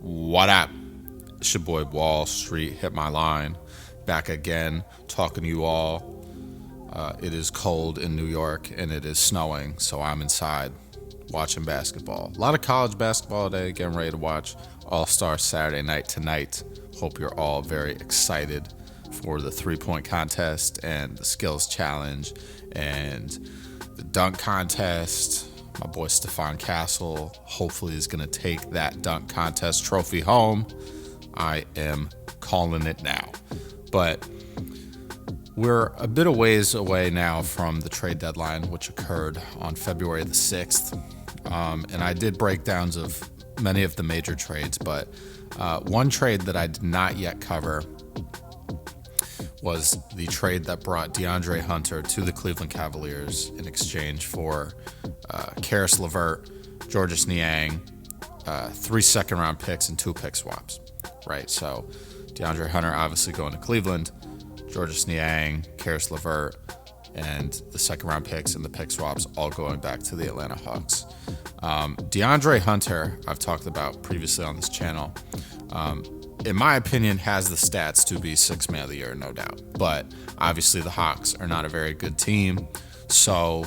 What up? It's your boy Wall Street, hit my line. Back again, talking to you all. It is cold in New York and it is snowing, so I'm inside watching basketball. A lot of college basketball today, getting ready to watch All-Star Saturday night tonight. Hope you're all very excited for the three-point contest and the skills challenge and the dunk contest. My boy Stephon Castle hopefully is going to take that dunk contest trophy home. I am calling it now. But we're a bit of ways away now from the trade deadline, which occurred on February the 6th. And I did breakdowns of many of the major trades, but one trade that I did not yet cover was the trade that brought DeAndre Hunter to the Cleveland Cavaliers in exchange for Caris, LeVert, Niang, 3 second-round picks and 2 pick swaps. Right, so DeAndre Hunter obviously going to Cleveland, Niang, Caris, LeVert, and the second-round picks and the pick swaps all going back to the Atlanta Hawks. DeAndre Hunter, I've talked about previously on this channel, in my opinion, has the stats to be Sixth Man of the Year, no doubt. But obviously the Hawks are not a very good team, so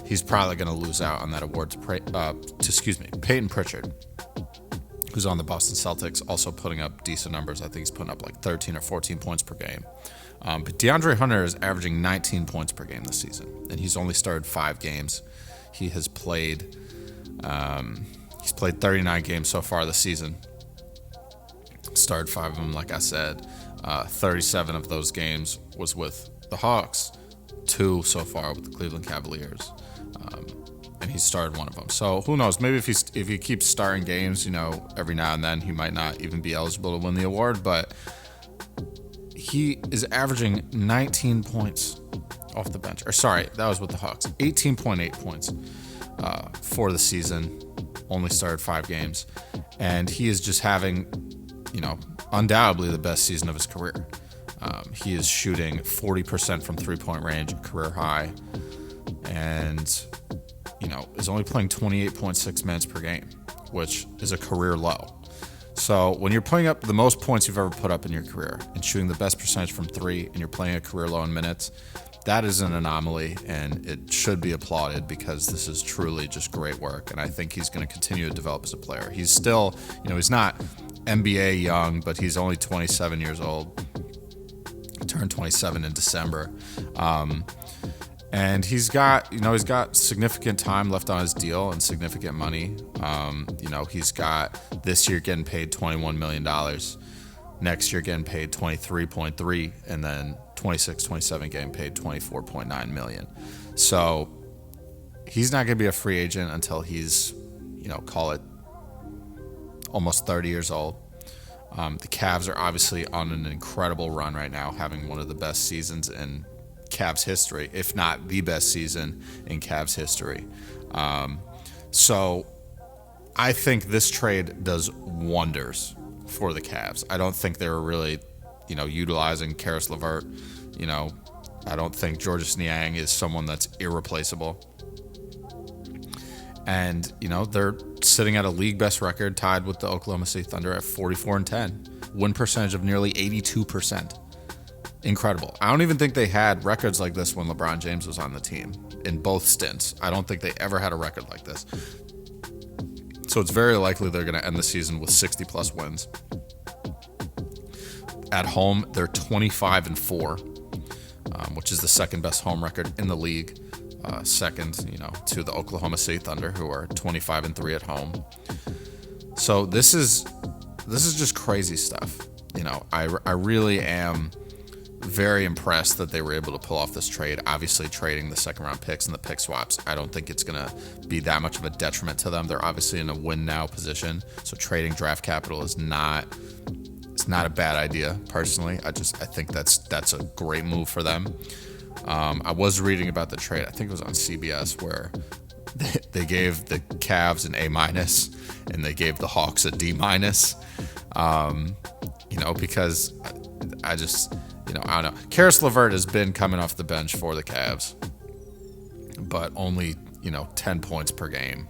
he's probably going to lose out on that award to Peyton Pritchard, who's on the Boston Celtics, also putting up decent numbers. I think he's putting up like 13 or 14 points per game. But DeAndre Hunter is averaging 19 points per game this season, and he's only started 5 games. He has played 39 games so far this season. Started 5 of them, like I said. 37 of those games was with the Hawks, 2 so far with the Cleveland Cavaliers. And he started 1 of them. So who knows? Maybe if he keeps starting games, every now and then, he might not even be eligible to win the award. But he is averaging 19 points off the bench. Or sorry, that was with the Hawks. 18.8 points for the season. Only started 5 games. And he is just having, undoubtedly the best season of his career. He is shooting 40% from three-point range, a career high. And is only playing 28.6 minutes per game, which is a career low. So when you're putting up the most points you've ever put up in your career and shooting the best percentage from 3 and you're playing a career low in minutes, that is an anomaly and it should be applauded because this is truly just great work. And I think he's going to continue to develop as a player. He's still, he's not NBA young, but he's only 27 years old. He turned 27 in December. And he's got significant time left on his deal and significant money. He's got this year getting paid $21 million, next year getting paid $23.3, and then 26-27 getting paid $24.9 million. So he's not going to be a free agent until he's, call it almost 30 years old. The Cavs are obviously on an incredible run right now, having one of the best seasons in Cavs history, if not the best season in Cavs history. So I think this trade does wonders for the Cavs. I don't think they were really, utilizing Caris, LeVert. I don't think Niang is someone that's irreplaceable. And, they're sitting at a league best record tied with the Oklahoma City Thunder at 44-10. Win percentage of nearly 82%. Incredible. I don't even think they had records like this when LeBron James was on the team in both stints. I don't think they ever had a record like this. So it's very likely they're going to end the season with 60-plus wins. At home, they're 25-4, which is the second best home record in the league. Second, to the Oklahoma City Thunder, who are 25-3 at home. So this is just crazy stuff. I really am very impressed that they were able to pull off this trade. Obviously, trading the second-round picks and the pick swaps, I don't think it's going to be that much of a detriment to them. They're obviously in a win-now position, so trading draft capital is not a bad idea, personally. I think that's a great move for them. I was reading about the trade. I think it was on CBS where they gave the Cavs an A- and they gave the Hawks a D-. Because I don't know. Caris LeVert has been coming off the bench for the Cavs, but only, 10 points per game.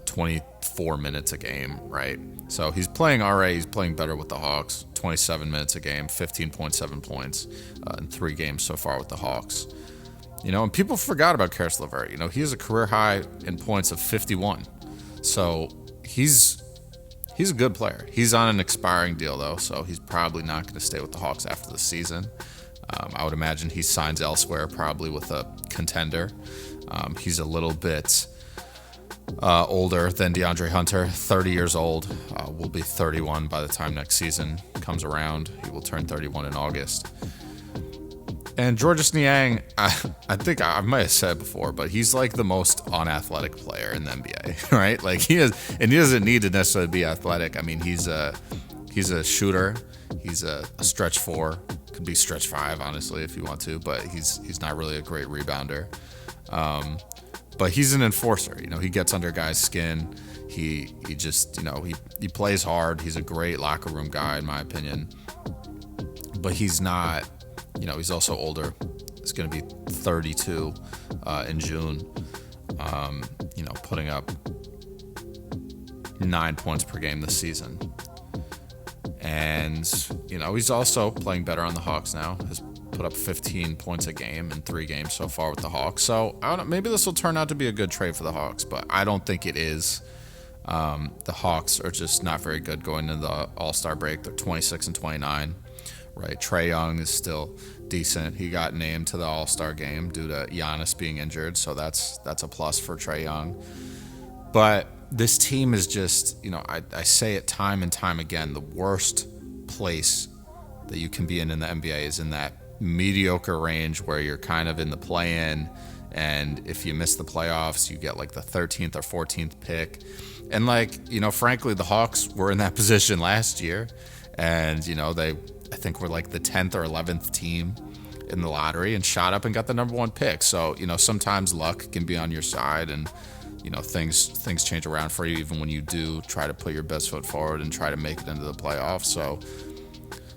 24 minutes a game, right? So he's playing RA, he's playing better with the Hawks. 27 minutes a game, 15.7 points in 3 games so far with the Hawks. And people forgot about Caris LeVert. He has a career high in points of 51. So he's a good player. He's on an expiring deal, though, so he's probably not going to stay with the Hawks after the season. I would imagine he signs elsewhere, probably with a contender. He's a little bit older than DeAndre Hunter, 30 years old. Will be 31 by the time next season comes around. He will turn 31 in August. And Georges Niang, I think I might have said before, but he's like the most unathletic player in the NBA, right? Like he doesn't need to necessarily be athletic. I mean, he's a shooter. He's a stretch 4, could be stretch 5, honestly, if you want to, but he's not really a great rebounder. But he's an enforcer. He gets under guys' skin. He just, he plays hard. He's a great locker room guy, in my opinion. But he's not, he's also older. He's going to be 32 in June, putting up 9 points per game this season. And, he's also playing better on the Hawks now. Has put up 15 points a game in 3 games so far with the Hawks. So I don't know, maybe this will turn out to be a good trade for the Hawks, but I don't think it is. The Hawks are just not very good going into the All-Star break. They're 26 and 29, right? Trae Young is still decent. He got named to the All-Star game due to Giannis being injured, so that's a plus for Trae Young. But this team is just, I say it time and time again, the worst place that you can be in the NBA is in that mediocre range where you're kind of in the play-in, and if you miss the playoffs, you get like the 13th or 14th pick. And frankly, the Hawks were in that position last year, and I think we're like the 10th or 11th team in the lottery and shot up and got the number 1 pick. So sometimes luck can be on your side, and things change around for you even when you do try to put your best foot forward and try to make it into the playoffs. So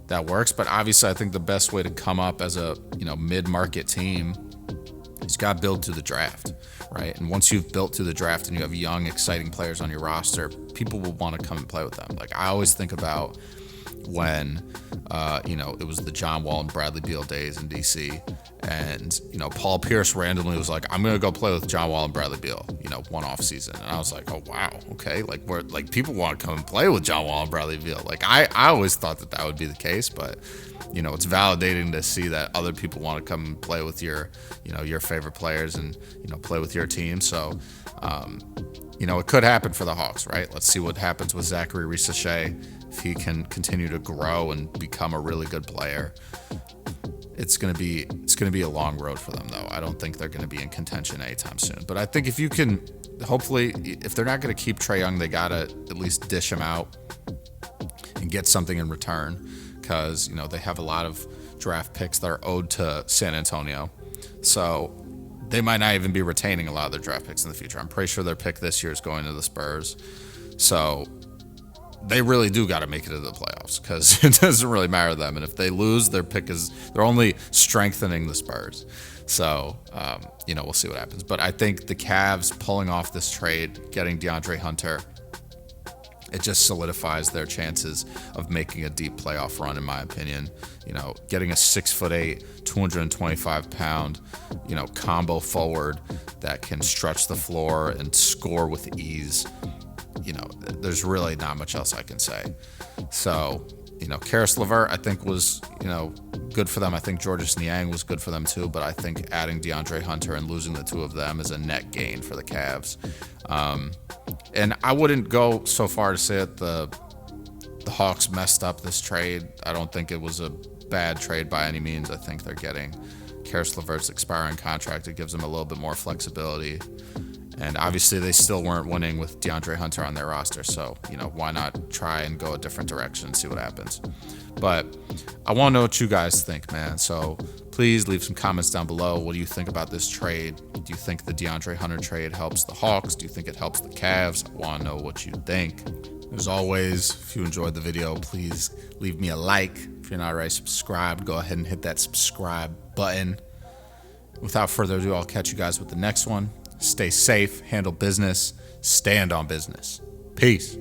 that works. But obviously I think the best way to come up as a mid-market team is got to build to the draft, right? And once you've built to the draft and you have young, exciting players on your roster, people will want to come and play with them. Like I always think about when it was the John Wall and Bradley Beal days in DC, and Paul Pierce randomly was like, I'm gonna go play with John Wall and Bradley Beal one off season, and I was like, oh wow, okay, people want to come and play with John Wall and Bradley Beal. I always thought that would be the case, but it's validating to see that other people want to come and play with your your favorite players and play with your team. So it could happen for the Hawks, right? Let's see what happens with Zachary Risache. If he can continue to grow and become a really good player, it's gonna be a long road for them, though. I don't think they're gonna be in contention anytime soon. But I think if you can, hopefully, if they're not gonna keep Trae Young, they gotta at least dish him out and get something in return, because they have a lot of draft picks that are owed to San Antonio, so they might not even be retaining a lot of their draft picks in the future. I'm pretty sure their pick this year is going to the Spurs, so they really do got to make it to the playoffs, because it doesn't really matter to them. And if they lose, they're only strengthening the Spurs. So, we'll see what happens. But I think the Cavs pulling off this trade, getting DeAndre Hunter, it just solidifies their chances of making a deep playoff run, in my opinion. Getting a 6'8", 225-pound, combo forward that can stretch the floor and score with ease. There's really not much else I can say. So, Caris LeVert, I think, was, good for them. I think Georges Niang was good for them too, but I think adding DeAndre Hunter and losing the two of them is a net gain for the Cavs. And I wouldn't go so far to say that the Hawks messed up this trade. I don't think it was a bad trade by any means. I think they're getting Caris LeVert's expiring contract. It gives them a little bit more flexibility. And obviously they still weren't winning with DeAndre Hunter on their roster. So, why not try and go a different direction and see what happens. But I want to know what you guys think, man. So please leave some comments down below. What do you think about this trade? Do you think the DeAndre Hunter trade helps the Hawks? Do you think it helps the Cavs? I want to know what you think. As always, if you enjoyed the video, please leave me a like. If you're not already subscribed, go ahead and hit that subscribe button. Without further ado, I'll catch you guys with the next one. Stay safe, handle business, stand on business. Peace.